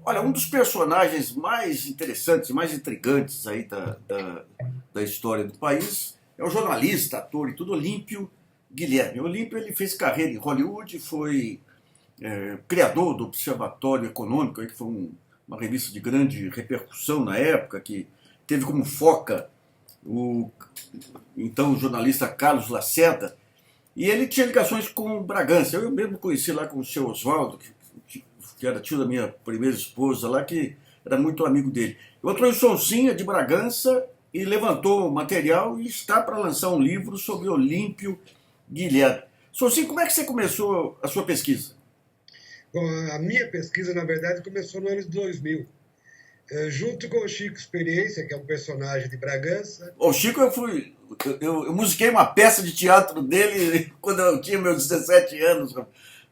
Olha, um dos personagens mais interessantes, mais intrigantes aí da história do país é o jornalista, ator e tudo, Olímpio Guilherme. O Olímpio ele fez carreira em Hollywood, foi criador do Observatório Econômico, que foi uma revista de grande repercussão na época, que teve como foca o então jornalista Carlos Lacerda, e ele tinha ligações com Bragança. Eu mesmo conheci lá com o seu Oswaldo, que era tio da minha primeira esposa lá, que era muito amigo dele. Eu trouxe Sonsinha de Bragança e levantou material e está para lançar um livro sobre Olímpio Guilherme. Sonsinha, como é que você começou a sua pesquisa? Bom, a minha pesquisa, na verdade, começou no ano de 2000, junto com o Chico Experiência, que é um personagem de Bragança. O Chico, eu musiquei uma peça de teatro dele quando eu tinha meus 17 anos.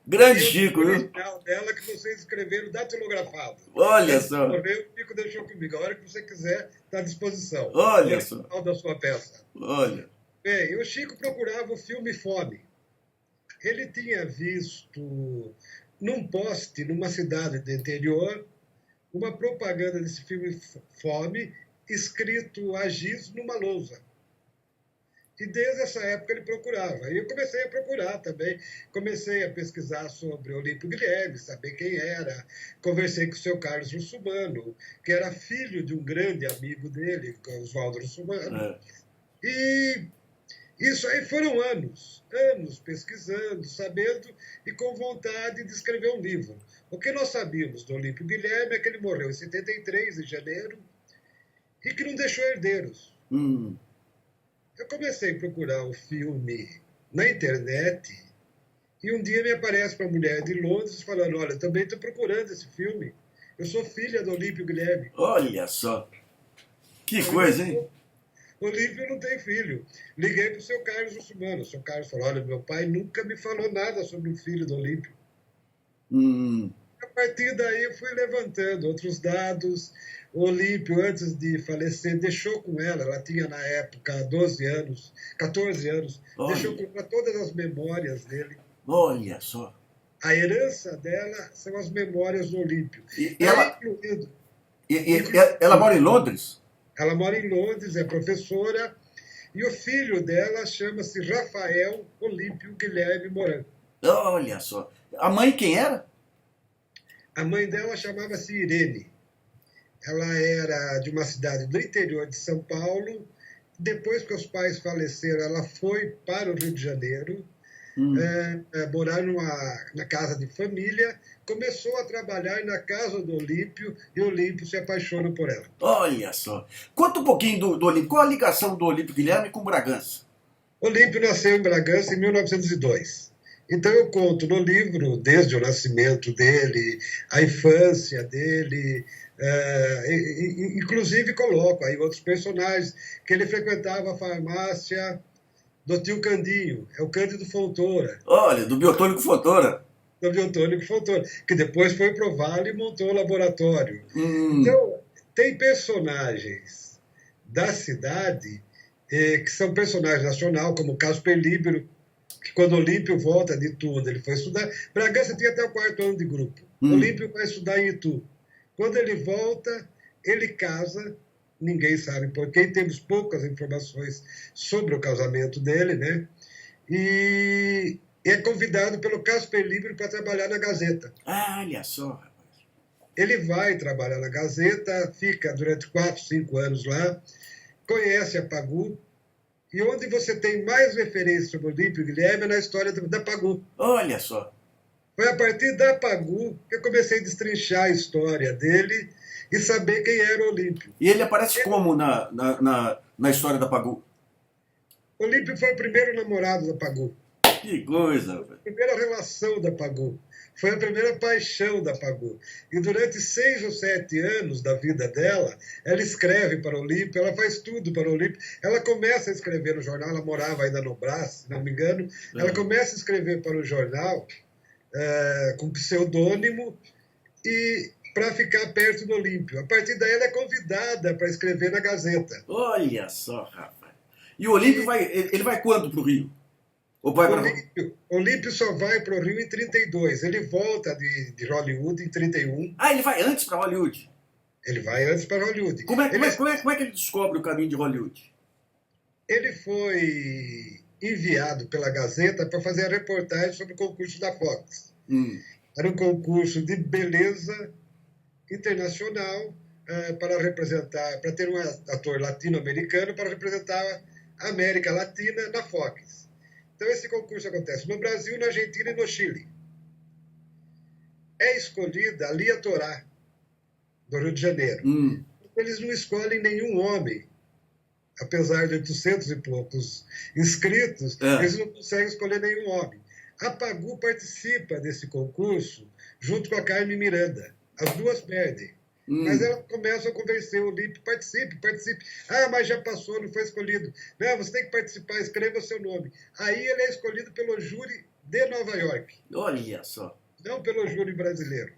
Grande E o Chico, viu? original dela que vocês escreveram datilografado. Olha Antes de só, morrer, o Chico deixou comigo. A hora que você quiser, está à disposição. O olha só, original da sua peça. olha. Bem, o Chico procurava o filme Fome. Ele tinha visto num poste, numa cidade do interior, uma propaganda desse filme Fome, escrito a giz numa lousa. E desde essa época ele procurava. E eu comecei a procurar também. Comecei a pesquisar sobre Olímpio Guilherme, saber quem era. Conversei com o seu Carlos Russumano, que era filho de um grande amigo dele, Oswaldo Russumano. É. E isso aí foram anos, anos pesquisando, sabendo e com vontade de escrever um livro. O que nós sabíamos do Olímpio Guilherme é que ele morreu em 73, em janeiro, e que não deixou herdeiros. Hum. Eu comecei a procurar o filme na internet e um dia me aparece uma mulher de Londres falando: Olha, eu também estou procurando esse filme. Eu sou filha do Olímpio Guilherme. Olha só, que Eu coisa, falei, hein? Olímpio não tem filho. Liguei para o seu Carlos Russumano. O seu Carlos falou: Olha, meu pai nunca me falou nada sobre o filho do Olímpio. Hum. A partir daí eu fui levantando outros dados. O Olímpio, antes de falecer, deixou com ela tinha na época 12 anos, 14 anos, deixou Olha, com ela todas as memórias dele. olha só. A herança dela são as memórias do Olímpio. E Aí, ela, e ela mora em Londres? ela mora em Londres, é professora, e o filho dela chama-se Rafael Olímpio Guilherme Moran. Olha só. A mãe quem era? A mãe dela chamava-se Irene. Ela era de uma cidade do interior de São Paulo. Depois que os pais faleceram, ela foi para o Rio de Janeiro, Hum. morar na casa de família, começou a trabalhar na casa do Olímpio e o Olímpio se apaixona por ela. Olha só. Conta um pouquinho do Olímpio. Qual a ligação do Olímpio Guilherme com Bragança? Olímpio nasceu em Bragança em 1902. Então eu conto no livro, desde o nascimento dele, a infância dele, inclusive coloco aí outros personagens, que ele frequentava a farmácia do tio Candinho, é o Cândido Fontoura, Olha, do Biotônico Fontoura. do Biotônico Fontoura, que depois foi para o Vale e montou o laboratório. Hum. Então, tem personagens da cidade que são personagens nacionais, como o Casper Líbero, que quando Olímpio volta de Itu, onde ele foi estudar, Bragança tinha até o quarto ano de grupo. Hum. Olímpio vai estudar em Itu. Quando ele volta, ele casa, ninguém sabe por quê, temos poucas informações sobre o casamento dele, né? E é convidado pelo Casper Líbero para trabalhar na Gazeta. Ah, olha só. Ele vai trabalhar na Gazeta, fica durante 4, 5 anos lá, conhece a Pagu, e onde você tem mais referência sobre o Olímpio Guilherme é na história da Pagu. Olha só. Foi a partir da Pagu que eu comecei a destrinchar a história dele e saber quem era o Olímpio. E ele aparece como na história da Pagu? Olímpio foi o primeiro namorado da Pagu, Que coisa, velho. a primeira relação da Pagu, foi a primeira paixão da Pagu. E durante 6 ou 7 anos da vida dela, ela escreve para o Olímpio, ela faz tudo para o Olímpio. Ela começa a escrever no jornal, ela morava ainda no Brás, se não me engano. Ela começa a escrever para o jornal com pseudônimo e para ficar perto do Olímpio. A partir daí ela é convidada para escrever na Gazeta. Olha só, rapaz. E o Olímpio E ele vai quando pro Rio? Ou vai para... Olímpio só vai para o Rio em 32. Ele volta de Hollywood em 31. Ah, ele vai antes para Hollywood. Ele vai antes para Hollywood. Como é que ele descobre o caminho de Hollywood? Ele foi enviado pela Gazeta para fazer a reportagem sobre o concurso da Fox. Era um concurso de beleza internacional para ter um ator latino-americano para representar a América Latina na Fox. Então esse concurso acontece no Brasil, na Argentina e no Chile. É escolhida a Lia Torá, do Rio de Janeiro. Eles não escolhem nenhum homem. Apesar de 800 e poucos inscritos, eles não conseguem escolher nenhum homem. A Pagu participa desse concurso junto com a Carmen Miranda. As duas perdem. Mas elas começam a convencer o Olímpio, participe. Ah, mas já passou, não foi escolhido. Não, você tem que participar, escreva o seu nome. Aí ele é escolhido pelo júri de Nova York. Olha só. Não pelo júri brasileiro.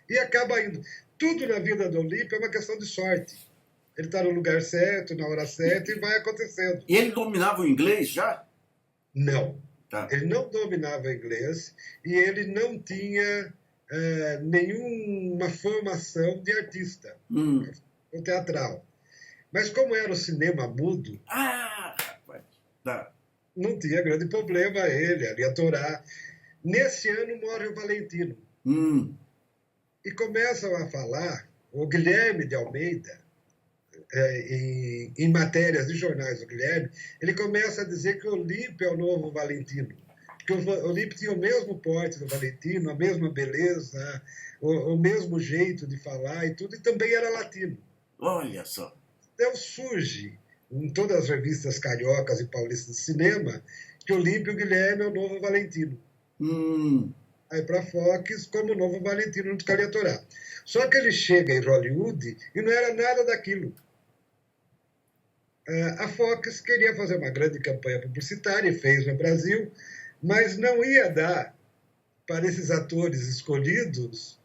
E acaba indo. Tudo na vida do Olímpio é uma questão de sorte. Ele está no lugar certo, na hora certa, e vai acontecendo. E ele dominava o inglês já? Não. Tá. Ele não dominava o inglês e ele não tinha nenhuma formação de artista, ou teatral. Mas como era o cinema mudo, não tinha grande problema ele, ali a Torá. Nesse ano morre o Valentino. E começam a falar, o Guilherme de Almeida, em matérias de jornais do Guilherme, ele começa a dizer que o Olímpio é o novo Valentino. Porque o Olímpio tinha o mesmo porte do Valentino, a mesma beleza, o mesmo jeito de falar e tudo, e também era latino. Olha só. Então surge, em todas as revistas cariocas e paulistas de cinema, que o Olímpio Guilherme é o novo Valentino. Aí para a Fox, como o novo Valentino no Lia Torá. Só que ele chega em Hollywood e não era nada daquilo. A Fox queria fazer uma grande campanha publicitária e fez no Brasil, mas não ia dar para esses atores escolhidos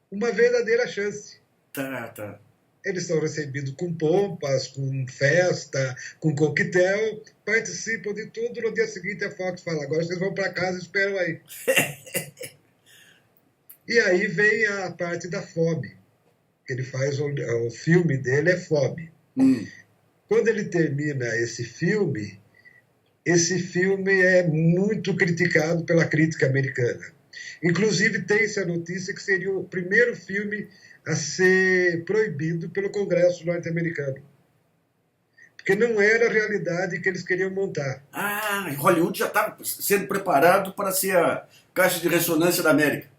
uma verdadeira chance. Tá. Eles são recebidos com pompas, com festa, com coquetel, participam de tudo. No dia seguinte a Fox fala, agora vocês vão para casa e esperam aí. E aí vem a parte da Fome. Ele faz o filme dele é Fome. Quando ele termina esse filme é muito criticado pela crítica americana. Inclusive, tem-se a notícia que seria o primeiro filme a ser proibido pelo Congresso norte-americano. Porque não era a realidade que eles queriam montar. Hollywood já estava sendo preparado para ser a caixa de ressonância da América.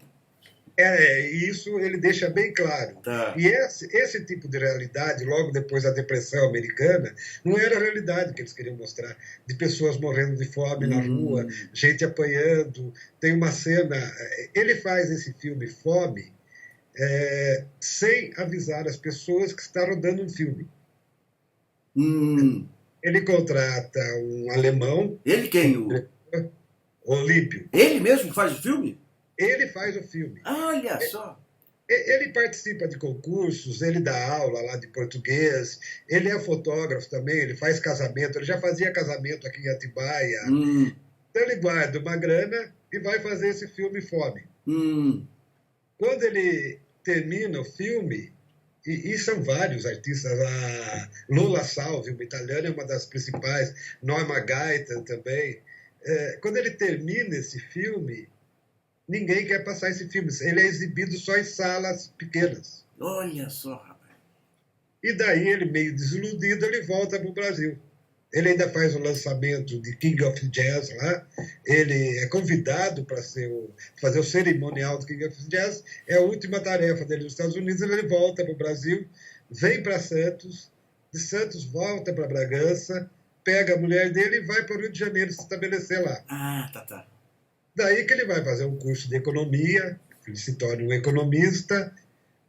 Isso ele deixa bem claro. Tá. E esse tipo de realidade, logo depois da depressão americana, não era a realidade que eles queriam mostrar, de pessoas morrendo de fome na rua, gente apanhando. Tem uma cena... Ele faz esse filme Fome sem avisar as pessoas que está rodando um filme. Ele contrata um alemão... Ele quem? Olímpio. Ele mesmo que faz o filme? Ele faz o filme. Olha só. Ele participa de concursos, ele dá aula lá de português, ele é fotógrafo também, ele faz casamento, ele já fazia casamento aqui em Atibaia. Então ele guarda uma grana e vai fazer esse filme Fome. Quando ele termina o filme, e são vários artistas, a Lola Salvi, uma italiana, é uma das principais, Norma Gaetan também. Quando ele termina esse filme, ninguém quer passar esse filme. Ele é exibido só em salas pequenas. Olha só, rapaz. E daí, ele meio desiludido, ele volta para o Brasil. Ele ainda faz o lançamento de King of Jazz lá. Ele é convidado para fazer o cerimonial do King of Jazz. É a última tarefa dele nos Estados Unidos. Ele volta para o Brasil, vem para Santos, de Santos volta para Bragança, pega a mulher dele e vai para o Rio de Janeiro se estabelecer lá. Tá. Daí que ele vai fazer um curso de economia, ele se torna um economista,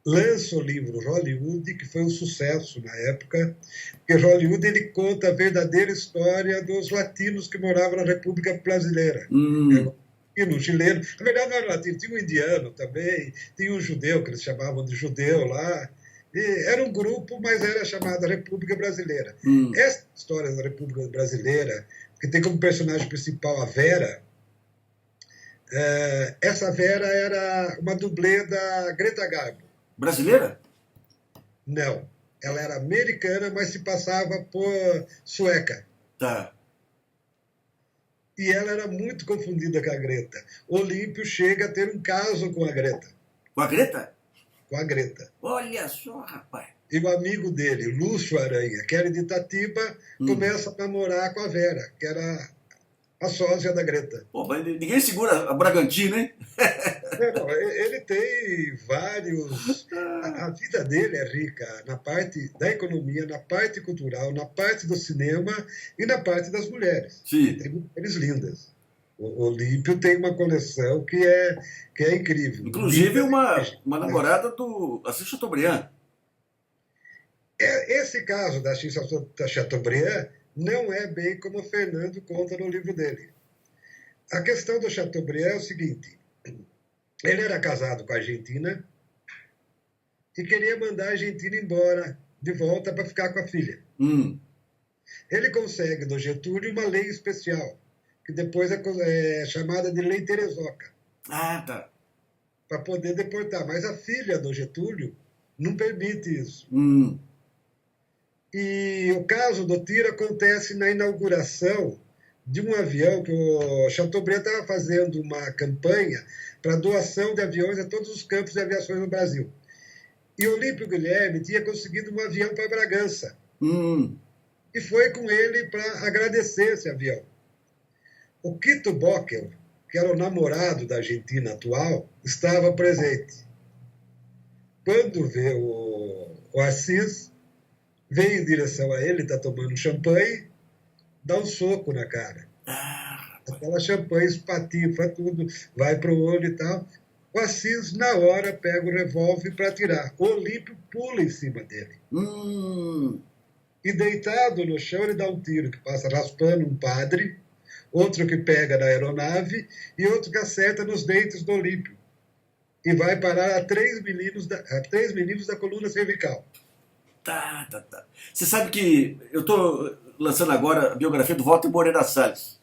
lança o livro Hollywood, que foi um sucesso na época, porque Hollywood ele conta a verdadeira história dos latinos que moravam na República Brasileira. E no chileno, na verdade não era latino, tinha um indiano também, tinha um judeu, que eles chamavam de judeu lá. Era um grupo, mas era chamada República Brasileira. Essa história da República Brasileira que tem como personagem principal a Vera. Essa Vera era uma dublê da Greta Garbo. Brasileira? Não, ela era americana, mas se passava por sueca. Tá. E ela era muito confundida com a Greta. Olímpio chega a ter um caso com a Greta. Com a Greta? Com a Greta. Olha só, rapaz. E o amigo dele, Lúcio Aranha, que era de Itatiba, começa a namorar com a Vera, que era a sósia da Greta. Pô, mas ninguém segura a Bragantino, hein? Não, ele tem vários... A vida dele é rica na parte da economia, na parte cultural, na parte do cinema e na parte das mulheres. Sim. Tem mulheres lindas. O Olímpio tem uma coleção que é incrível. Inclusive uma namorada do Assis Chateaubriand. Esse caso da Chateaubriand não é bem como o Fernando conta no livro dele. A questão do Chateaubriand é o seguinte: ele era casado com a Argentina e queria mandar a Argentina embora, de volta, para ficar com a filha. Ele consegue do Getúlio uma lei especial, que depois é chamada de Lei Terezoca. Ah, tá. Para poder deportar. Mas a filha do Getúlio não permite isso. E o caso do tiro acontece na inauguração de um avião que o Chateaubriand estava fazendo uma campanha para doação de aviões a todos os campos de aviações no Brasil. E o Olímpio Guilherme tinha conseguido um avião para Bragança. E foi com ele para agradecer esse avião. O Quito Bockel, que era o namorado da Argentina atual, estava presente. Quando vê o Assis, vem em direção a ele, está tomando champanhe, dá um soco na cara. Aquela champanhe espatifa tudo, vai para o olho e tal. O Assis, na hora, pega o revólver para atirar. O Olímpio pula em cima dele. E deitado no chão, ele dá um tiro que passa raspando um padre, outro que pega na aeronave e outro que acerta nos dentes do Olímpio. E vai parar a 3 milímetros da coluna cervical. Tá. Você sabe que eu estou lançando agora a biografia do Walter Moreira Salles.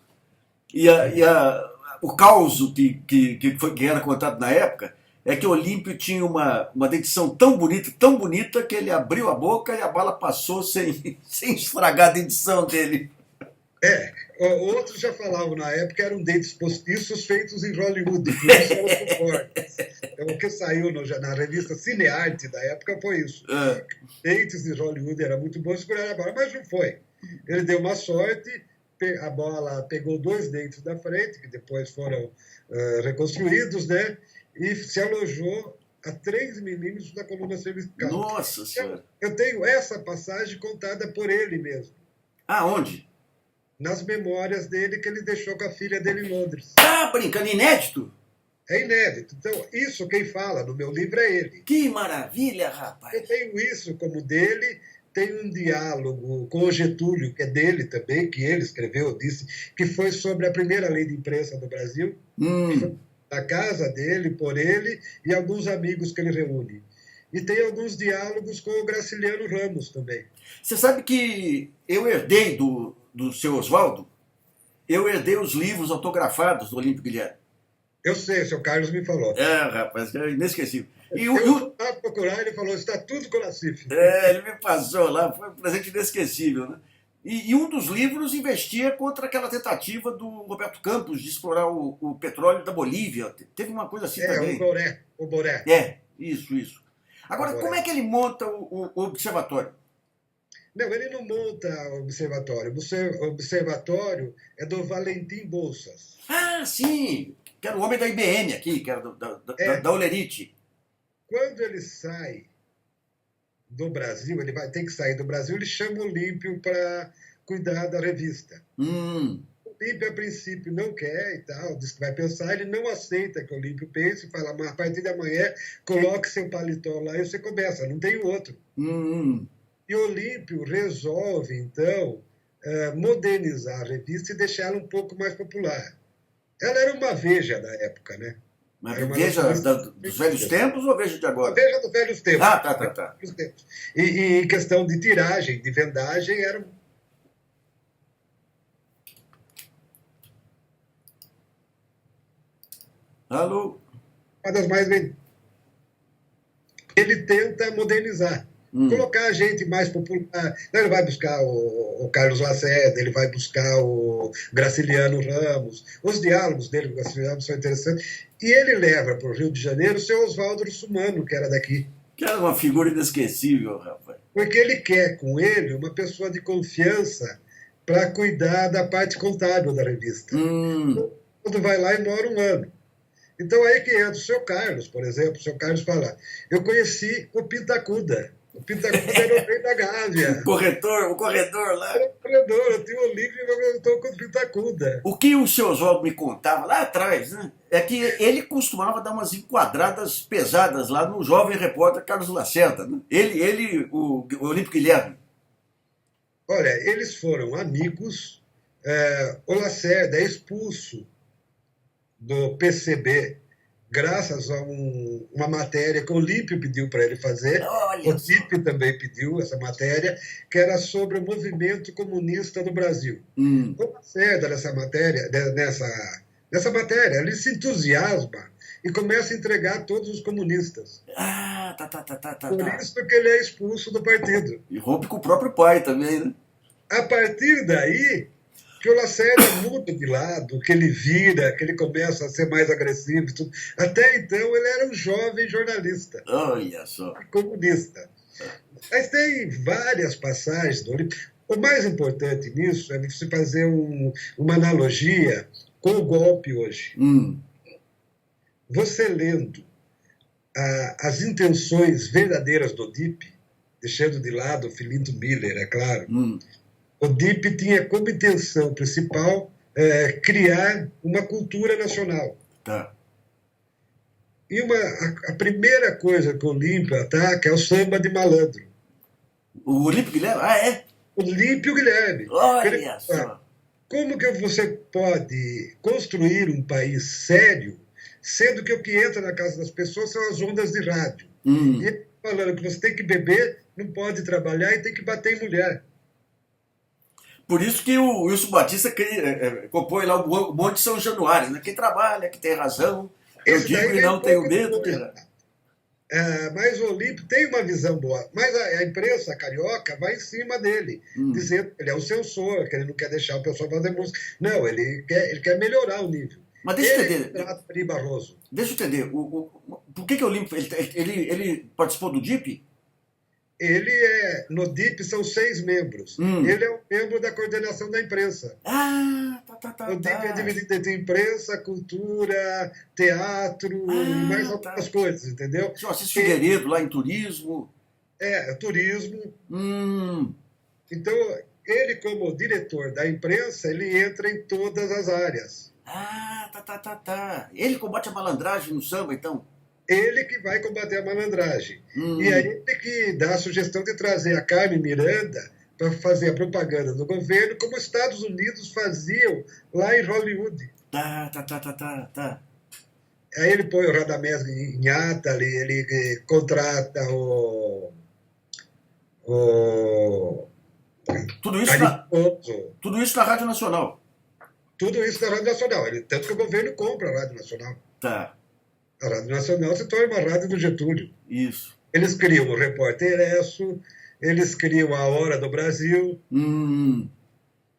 E o caos que era contado na época é que o Olímpio tinha uma dentição tão bonita, que ele abriu a boca e a bala passou sem estragar a dentição dele. Outros já falavam na época que eram dentes postiços feitos em Hollywood, por isso eram fortes. Então, o que saiu na revista Cinearte da época foi isso. Dentes de Hollywood eram muito bons, seguraram a bala, mas não foi. Ele deu uma sorte, a bola pegou 2 dentes da frente, que depois foram reconstruídos, né? E se alojou a 3 milímetros da coluna cervical. Nossa Senhora! Eu tenho essa passagem contada por ele mesmo. Aonde? Nas memórias dele que ele deixou com a filha dele em Londres. Tá brincando, inédito? É inédito. Então, isso quem fala no meu livro é ele. Que maravilha, rapaz! Eu tenho isso como dele, tem um diálogo com o Getúlio, que é dele também, que ele escreveu, disse, que foi sobre a primeira lei de imprensa do Brasil, que foi da casa dele, por ele, e alguns amigos que ele reúne. E tem alguns diálogos com o Graciliano Ramos também. Você sabe que eu herdei do seu Oswaldo, eu herdei os livros autografados do Olímpio Guilherme. Eu sei, o seu Carlos me falou. Rapaz, é inesquecível. Eu fui procurar, ele falou, está tudo com a Cif. Ele me passou lá, foi um presente inesquecível, né? E um dos livros investia contra aquela tentativa do Roberto Campos de explorar o petróleo da Bolívia. Teve uma coisa assim também. O Boré. Isso. Agora, como é que ele monta o observatório? Não, ele não monta o observatório. O observatório é do Valentim Bolsas. Ah, sim! Que era o homem da IBM aqui, que era da Olerite. Quando ele sai do Brasil, ele vai ter que sair do Brasil, ele chama o Olímpio para cuidar da revista. O Olímpio, a princípio, não quer e tal, diz que vai pensar, ele não aceita que o Olímpio pense e fala, mas a partir de amanhã, coloque seu paletó lá e você começa, não tem outro. E o Olímpio resolve, então, modernizar a revista e deixar ela um pouco mais popular. Ela era uma Veja da época, né? Mas Veja dos velhos tempos ou Veja de agora? Veja dos velhos tempos. Tá. E em questão de tiragem, de vendagem, era... Alô? Uma das mais vendidas. Ele tenta modernizar, colocar a gente mais popular. Ele vai buscar o Carlos Lacerda, ele vai buscar o Graciliano Ramos. Os diálogos dele com o Graciliano Ramos são interessantes. E ele leva para o Rio de Janeiro o seu Oswaldo Russumano, que era daqui. Que era uma figura inesquecível, rapaz. Porque ele quer com ele uma pessoa de confiança para cuidar da parte contábil da revista. Quando vai lá e mora um ano. Então aí que entra o seu Carlos, por exemplo. O seu Carlos fala, eu conheci o Pintacuda. O Pintacuda era o rei da Gávea. O corredor lá. Era o corredor, eu tinha um livro e eu estou com o Pintacuda. O que o seu Oswaldo me contava lá atrás, né? É que ele costumava dar umas enquadradas pesadas lá no jovem repórter Carlos Lacerda. Né? O Olímpio Guilherme. Olha, eles foram amigos. O Lacerda é expulso do PCB, graças a uma matéria que o Olímpio pediu para ele fazer. Olha o Olímpio também pediu essa matéria, que era sobre o movimento comunista no Brasil. O Lacerda, nessa matéria, ele se entusiasma e começa a entregar todos os comunistas. Por isso que ele é expulso do partido. E rompe com o próprio pai também, né? A partir daí, que o Lacerda muda de lado, que ele vira, que ele começa a ser mais agressivo. Tudo. Até então, ele era um jovem jornalista. Olha só. Comunista. Mas tem várias passagens do Olímpio. O mais importante nisso é você fazer uma analogia com o golpe hoje. Você lendo as intenções verdadeiras do DIP, deixando de lado o Filinto Miller, é claro, o DIP tinha como intenção principal criar uma cultura nacional. Tá. E a primeira coisa que o Olímpio ataca é o samba de malandro. O Olímpio Guilherme? Ah, é? Olímpio Guilherme. Olha só. Como que você pode construir um país sério, sendo que o que entra na casa das pessoas são as ondas de rádio? E ele falando que você tem que beber, não pode trabalhar e tem que bater em mulher. Por isso que o Wilson Batista compõe lá o Monte São Januário, né? Quem trabalha, que tem razão, eu digo e não tenho medo. Mas o Olímpio tem uma visão boa. Mas a imprensa carioca vai em cima dele, dizendo que ele é o censor, que ele não quer deixar o pessoal fazer música. Não, ele quer melhorar o nível. Mas deixa eu entender. Deixa eu entender. Por que o Olímpio ele participou do DIP? No DIP são 6 membros. Ele é um membro da coordenação da imprensa. O DIP é dividido entre imprensa, cultura, teatro e mais algumas coisas, entendeu? O Assis Figueiredo lá em turismo. Turismo. Então, ele como diretor da imprensa, ele entra em todas as áreas. Ele combate a malandragem no samba, então? Ele que vai combater a malandragem. E aí ele que dá a sugestão de trazer a Carmen Miranda para fazer a propaganda do governo, como os Estados Unidos faziam lá em Hollywood. Tá. Aí ele põe o Radamés Inhata, ele contrata Tudo isso na Rádio Nacional. Tudo isso na Rádio Nacional. Tanto que o governo compra a Rádio Nacional. Tá. A Rádio Nacional se torna uma rádio do Getúlio. Isso. Eles criam o Repórter Esso, eles criam a Hora do Brasil,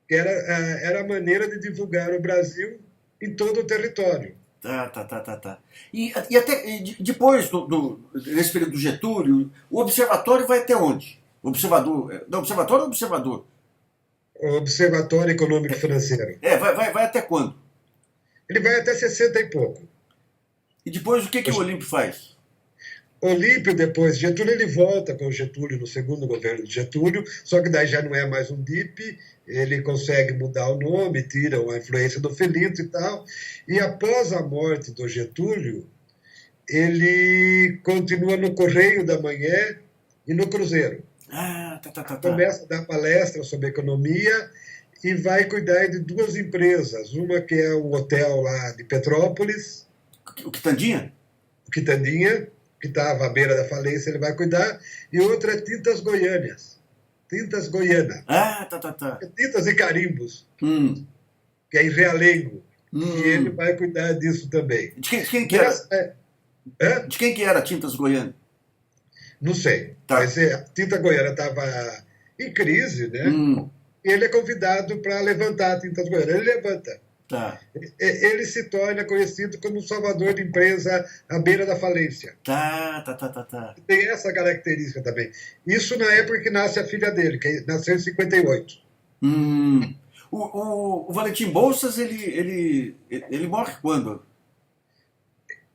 que era a maneira de divulgar o Brasil em todo o território. Tá. E até depois desse período do Getúlio, o observatório vai até onde? Observatório ou observador? O Observatório Econômico Financeiro. Vai até quando? Ele vai até 60 e pouco. E depois o que o Olímpio faz? Olímpio, depois de Getúlio, ele volta com o Getúlio no segundo governo de Getúlio, só que daí já não é mais um DIP, ele consegue mudar o nome, tira a influência do Filinto e tal, e após a morte do Getúlio, ele continua no Correio da Manhã e no Cruzeiro. Começa a dar palestra sobre economia e vai cuidar de 2 empresas, uma que é o hotel lá de Petrópolis. O Quitandinha? O Quitandinha, que estava à beira da falência, ele vai cuidar. E outra é Tintas Goiânias. Tintas Goiana. Tá. Tintas e Carimbos. Que é em Realengo. e ele Hum. vai cuidar disso também. De quem que era? Hã? De quem que era Tintas Goiânia? Não sei, Tá. mas a Tinta Goiana estava em crise, né? Hum. E ele é convidado para levantar a Tintas Goiana. Ele levanta. Tá. Ele se torna conhecido como salvador de empresa à beira da falência. Tá. Tem essa característica também. Isso na época que nasce a filha dele, que nasceu em 58. Hum. O Valentim Bolsas, ele morre quando?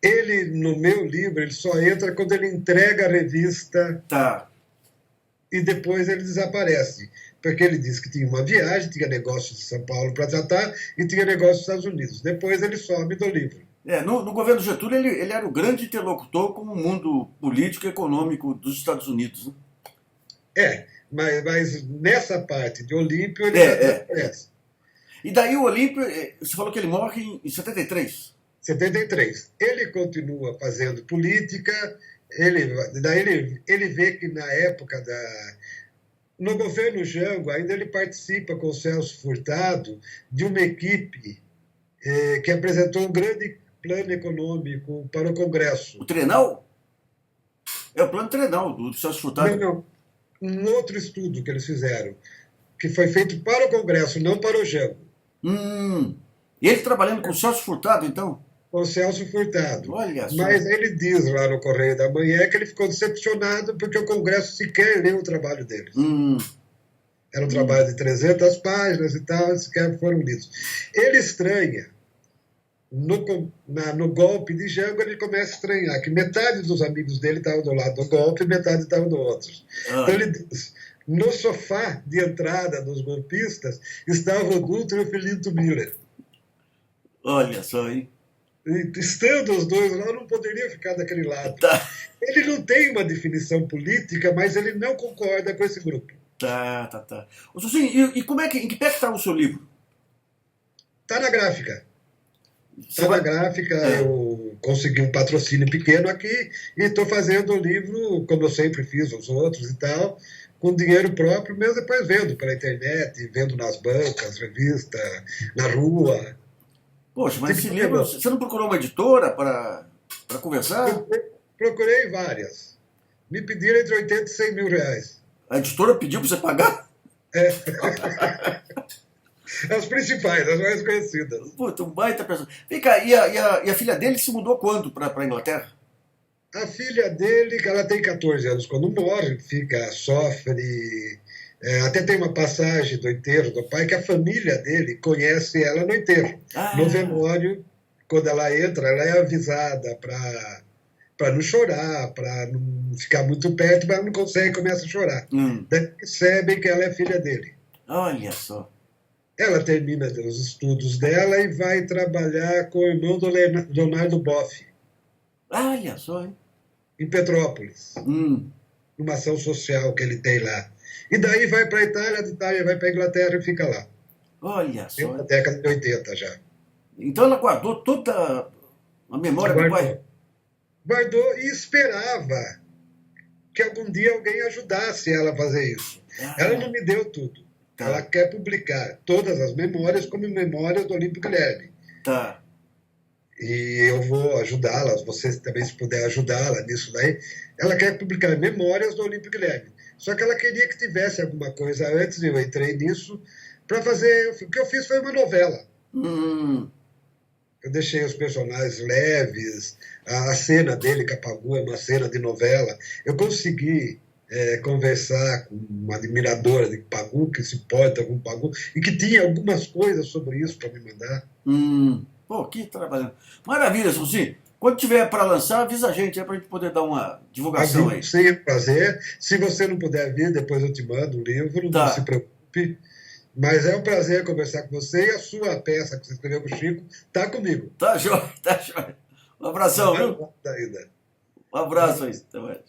Ele, no meu livro, ele só entra quando ele entrega a revista Tá. e depois ele desaparece. Porque ele disse que tinha uma viagem, tinha negócio de São Paulo para tratar e tinha negócio dos Estados Unidos. Depois ele some do livro. No governo Getúlio, ele era o grande interlocutor com o mundo político e econômico dos Estados Unidos. Né? Mas nessa parte de Olímpio ele já desaparece. E daí o Olímpio, você falou que ele morre em 73. 73. Ele continua fazendo política, ele vê que na época no governo Jango, ainda ele participa com o Celso Furtado de uma equipe que apresentou um grande plano econômico para o Congresso. O Trenal? É o plano Trenal, do Celso Furtado. Não, um outro estudo que eles fizeram, que foi feito para o Congresso, não para o Jango. E ele trabalhando com o Celso Furtado, então? Com o Celso Furtado. Olha só. Mas ele diz lá no Correio da Manhã que ele ficou decepcionado porque o Congresso sequer leu o trabalho deles. Era um trabalho de 300 páginas e tal, sequer foram lidos. Ele estranha. No golpe de Jango, ele começa a estranhar que metade dos amigos dele estavam do lado do golpe e metade estavam do outro. Então ele diz, no sofá de entrada dos golpistas estava o Dutra e o Filinto Miller. Olha só, hein? Estando os dois lá, não poderia ficar daquele lado. Tá. Ele não tem uma definição política, mas ele não concorda com esse grupo. Tá. Ô, Suzinho, em que pé que está o seu livro? Está na gráfica. Eu consegui um patrocínio pequeno aqui e estou fazendo o livro, como eu sempre fiz os outros e tal, com dinheiro próprio, mesmo depois vendo pela internet, vendo nas bancas, revista, na rua. Poxa, mas esse livro, você não procurou uma editora para conversar? Eu procurei várias. Me pediram entre 80 e 100 mil reais. A editora pediu para você pagar? As principais, as mais conhecidas. Puta, um baita pessoa. Vem cá, e a filha dele se mudou quando para a Inglaterra? A filha dele, ela tem 14 anos quando morre, sofre. Até tem uma passagem do enterro do pai que a família dele conhece ela no enterro. No velório, quando ela entra, ela é avisada para não chorar, para não ficar muito perto, mas ela não consegue e começa a chorar. Daí percebem que ela é filha dele. Olha só. Ela termina os estudos dela e vai trabalhar com o irmão do Leonardo Boff. Olha só, hein? Em Petrópolis. Numa ação social que ele tem lá. E daí vai para a Itália, de Itália vai para a Inglaterra e fica lá. Olha só. Na década de 80 já. Então ela guardou toda a memória do pai? Guardou e esperava que algum dia alguém ajudasse ela a fazer isso. Ela não me deu tudo. Tá. Ela quer publicar todas as memórias como memórias do Olímpio Guilherme. Tá. E eu vou ajudá-la, você também se puder ajudá-la nisso daí. Ela quer publicar memórias do Olímpio Guilherme. Só que ela queria que tivesse alguma coisa antes, eu entrei nisso, para fazer... O que eu fiz foi uma novela. Eu deixei os personagens leves, a cena dele com a Pagu é uma cena de novela. Eu consegui conversar com uma admiradora de Pagu, que se porta com Pagu, e que tinha algumas coisas sobre isso para me mandar. Pô, que trabalhando. Maravilha, Suzinho. Quando tiver para lançar, avisa a gente, para a gente poder dar uma divulgação aí. Sim, prazer. Se você não puder vir, depois eu te mando o livro, não se preocupe. Mas é um prazer conversar com você e a sua peça que você escreveu com o Chico está comigo. Tá jóia. Um abração, viu? Um abraço aí. Até mais.